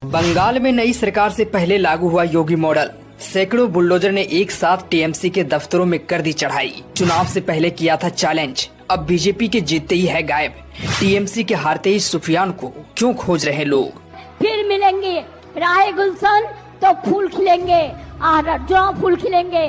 बंगाल में नई सरकार से पहले लागू हुआ योगी मॉडल। सैकड़ों बुलडोजर ने एक साथ टीएमसी के दफ्तरों में कर दी चढ़ाई। चुनाव से पहले किया था चैलेंज, अब बीजेपी के जीतते ही है गायब। टीएमसी के हारते ही सुफियान को क्यों खोज रहे लोग। फिर मिलेंगे राहे गुलशन तो फूल खिलेंगे और जो फूल खिलेंगे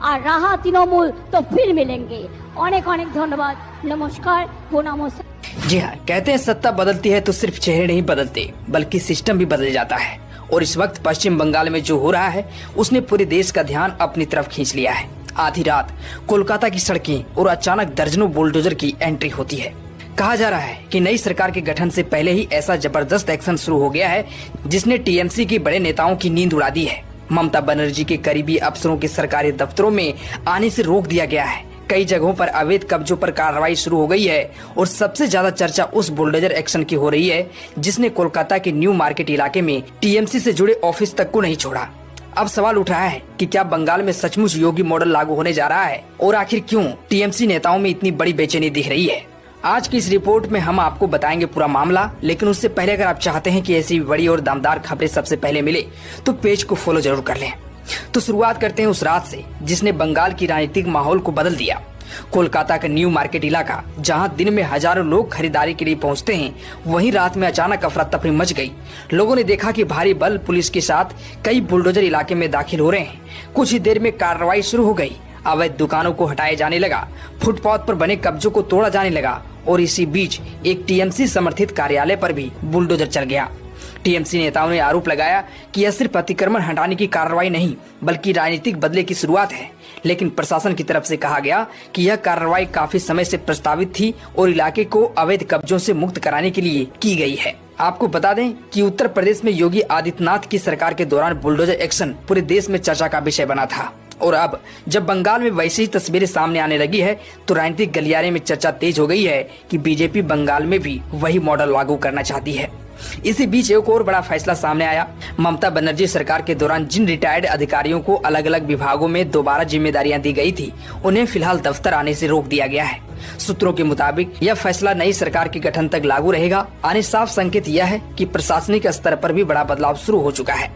और राहा तृणमूल तो फिर मिलेंगे। अनेक अनेक धन्यवाद। नमस्कार, नमस्कार। जी हाँ, कहते हैं सत्ता बदलती है तो सिर्फ चेहरे नहीं बदलते बल्कि सिस्टम भी बदल जाता है। और इस वक्त पश्चिम बंगाल में जो हो रहा है उसने पूरे देश का ध्यान अपनी तरफ खींच लिया है। आधी रात कोलकाता की सड़कें और अचानक दर्जनों बुलडोजर की एंट्री होती है। कहा जा रहा है कि नई सरकार के गठन से पहले ही ऐसा जबरदस्त एक्शन शुरू हो गया है जिसने टीएमसी के बड़े नेताओं की नींद उड़ा दी है। ममता बनर्जी के करीबी अफसरों के सरकारी दफ्तरों में आने से रोक दिया गया है। कई जगहों पर अवैध कब्जों पर कार्रवाई शुरू हो गई है और सबसे ज्यादा चर्चा उस बुलडोजर एक्शन की हो रही है जिसने कोलकाता के न्यू मार्केट इलाके में टीएमसी से जुड़े ऑफिस तक को नहीं छोड़ा। अब सवाल उठ रहा है कि क्या बंगाल में सचमुच योगी मॉडल लागू होने जा रहा है और आखिर क्यों टीएमसी नेताओं में इतनी बड़ी बेचैनी दिख रही है। आज की इस रिपोर्ट में हम आपको बताएंगे पूरा मामला, लेकिन उससे पहले अगर आप चाहते हैं कि ऐसी बड़ी और दमदार खबरें सबसे पहले मिले तो पेज को फॉलो जरूर कर लें। तो शुरुआत करते हैं उस रात से जिसने बंगाल की राजनीतिक माहौल को बदल दिया। कोलकाता का न्यू मार्केट इलाका, जहां दिन में हजारों लोग खरीदारी के लिए पहुंचते हैं, वहीं रात में अचानक अफरा तफरी मच गई। लोगों ने देखा कि भारी बल पुलिस के साथ कई बुलडोजर इलाके में दाखिल हो रहे हैं। कुछ ही देर में कार्रवाई शुरू हो गई। अवैध दुकानों को हटाया जाने लगा, फुटपाथ पर बने कब्जों को तोड़ा जाने लगा और इसी बीच एक टीएमसी समर्थित कार्यालय पर भी बुलडोजर चल गया। टीएमसी नेताओं ने आरोप लगाया कि यह सिर्फ अतिक्रमण हटाने की कार्रवाई नहीं बल्कि राजनीतिक बदले की शुरुआत है। लेकिन प्रशासन की तरफ से कहा गया कि यह कार्रवाई काफी समय से प्रस्तावित थी और इलाके को अवैध कब्जों से मुक्त कराने के लिए की गई है। आपको बता दें कि उत्तर प्रदेश में योगी आदित्यनाथ की सरकार के दौरान बुलडोजर एक्शन पूरे देश में चर्चा का विषय बना था। और अब जब बंगाल में वैसी ही तस्वीरें सामने आने लगी है तो राजनीतिक गलियारे में चर्चा तेज हो गई है कि बीजेपी बंगाल में भी वही मॉडल लागू करना चाहती है। इसी बीच एक और बड़ा फैसला सामने आया। ममता बनर्जी सरकार के दौरान जिन रिटायर्ड अधिकारियों को अलग अलग विभागों में दोबारा जिम्मेदारियां दी गई थी, उन्हें फिलहाल दफ्तर आने से रोक दिया गया है। सूत्रों के मुताबिक यह फैसला नई सरकार के गठन तक लागू रहेगा। आने साफ संकेत यह है कि प्रशासनिक स्तर पर भी बड़ा बदलाव शुरू हो चुका है।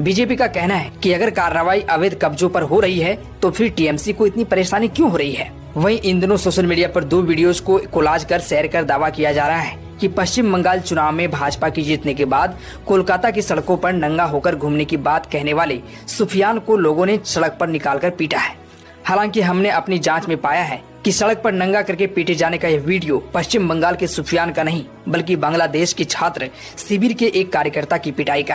बीजेपी का कहना है कि अगर कार्रवाई अवैध कब्जों पर हो रही है तो फिर टीएमसी को इतनी परेशानी क्यों हो रही है। वहीं इन दिनों सोशल मीडिया पर 2 वीडियोस को कोलाज कर शेयर कर दावा किया जा रहा है कि पश्चिम बंगाल चुनाव में भाजपा की जीतने के बाद कोलकाता की सड़कों पर नंगा होकर घूमने की बात कहने वाले सुफियान को लोगों ने सड़क पर निकालकर पीटा है। हालांकि हमने अपनी जांच में पाया है कि सड़क पर नंगा करके पीटे जाने का यह वीडियो पश्चिम बंगाल के सुफियान का नहीं बल्कि बांग्लादेश के छात्र शिविर के एक कार्यकर्ता की पिटाई का